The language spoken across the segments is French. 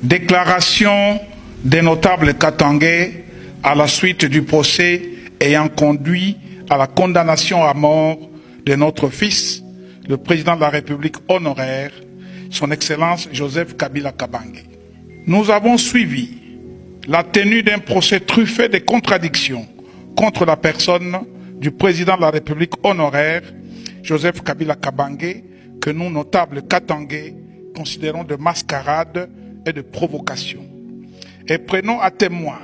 Déclaration des notables katangais à la suite du procès ayant conduit à la condamnation à mort de notre fils, le président de la République honoraire, son Excellence Joseph Kabila Kabange. Nous avons suivi la tenue d'un procès truffé de contradictions contre la personne du président de la République honoraire, Joseph Kabila Kabange, que nous, notables katangais, considérons de mascarade et de provocation. Et prenons à témoin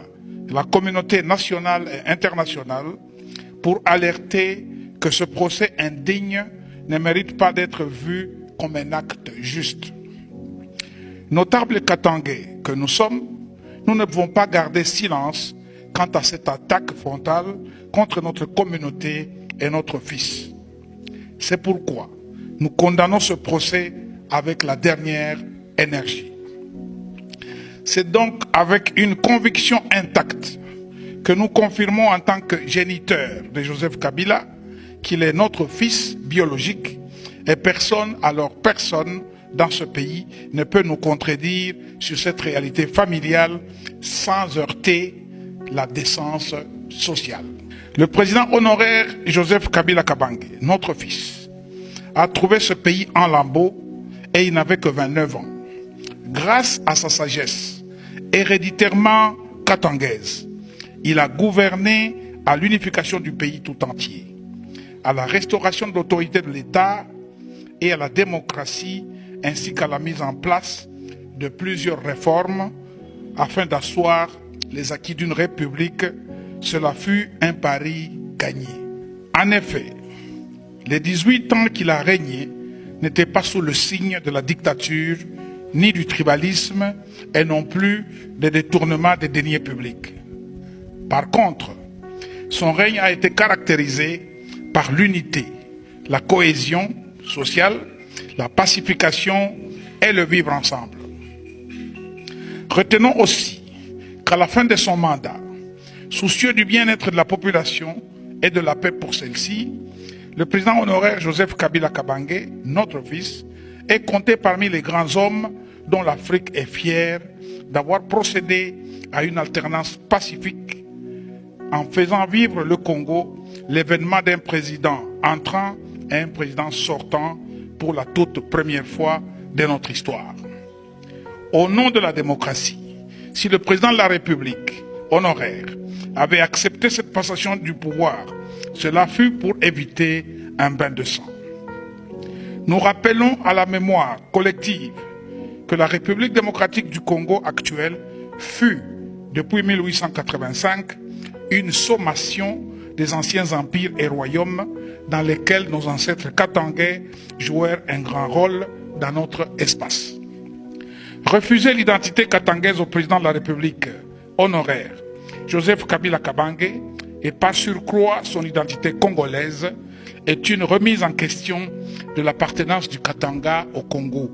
la communauté nationale et internationale pour alerter que ce procès indigne ne mérite pas d'être vu comme un acte juste. Notables katangais que nous sommes, nous ne pouvons pas garder silence quant à cette attaque frontale contre notre communauté et notre fils. C'est pourquoi nous condamnons ce procès avec la dernière énergie. C'est donc avec une conviction intacte que nous confirmons en tant que géniteur de Joseph Kabila qu'il est notre fils biologique et personne, alors personne dans ce pays ne peut nous contredire sur cette réalité familiale sans heurter la décence sociale. Le président honoraire Joseph Kabila Kabange, notre fils, a trouvé ce pays en lambeaux et il n'avait que 29 ans. Grâce à sa sagesse héréditairement katangaise, il a gouverné à l'unification du pays tout entier, à la restauration de l'autorité de l'État et à la démocratie, ainsi qu'à la mise en place de plusieurs réformes afin d'asseoir les acquis d'une république. Cela fut un pari gagné. En effet, les 18 ans qu'il a régné n'étaient pas sous le signe de la dictature, ni du tribalisme, et non plus des détournements des deniers publics. Par contre, son règne a été caractérisé par l'unité, la cohésion sociale, la pacification et le vivre ensemble. Retenons aussi qu'à la fin de son mandat, soucieux du bien-être de la population et de la paix pour celle-ci, le président honoraire Joseph Kabila Kabange, notre fils, est compté parmi les grands hommes dont l'Afrique est fière d'avoir procédé à une alternance pacifique en faisant vivre le Congo l'événement d'un président entrant et un président sortant pour la toute première fois de notre histoire. Au nom de la démocratie, si le président de la République honoraire avait accepté cette passation du pouvoir, cela fut pour éviter un bain de sang. Nous rappelons à la mémoire collective que la République démocratique du Congo actuelle fut, depuis 1885, une sommation des anciens empires et royaumes dans lesquels nos ancêtres katangais jouèrent un grand rôle dans notre espace. Refuser l'identité katangaise au président de la République honoraire, Joseph Kabila Kabange, et par surcroît son identité congolaise, est une remise en question de l'appartenance du Katanga au Congo.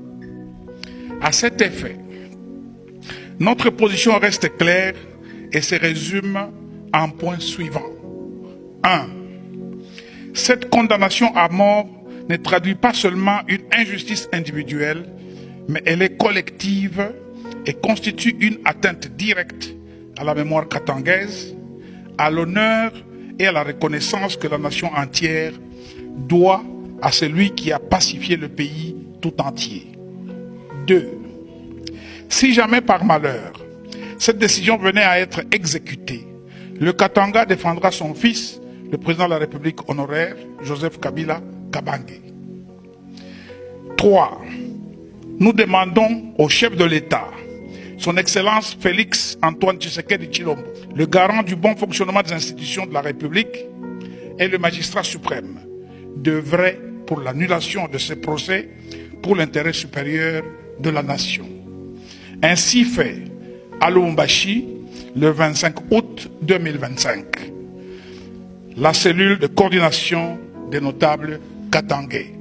À cet effet, notre position reste claire et se résume en points suivants. 1. Cette condamnation à mort ne traduit pas seulement une injustice individuelle, mais elle est collective et constitue une atteinte directe à la mémoire katangaise, à l'honneur et à la reconnaissance que la nation entière doit à celui qui a pacifié le pays tout entier. 2. Si jamais par malheur, cette décision venait à être exécutée, le Katanga défendra son fils, le président de la République honoraire, Joseph Kabila Kabange. 3. Nous demandons au chef de l'État, son Excellence Félix Antoine Tshisekedi Tshilombo, le garant du bon fonctionnement des institutions de la République et le magistrat suprême, d'œuvrer pour l'annulation de ce procès pour l'intérêt supérieur de la nation. Ainsi fait à Lubumbashi le 25 août 2025. La cellule de coordination des notables katangais.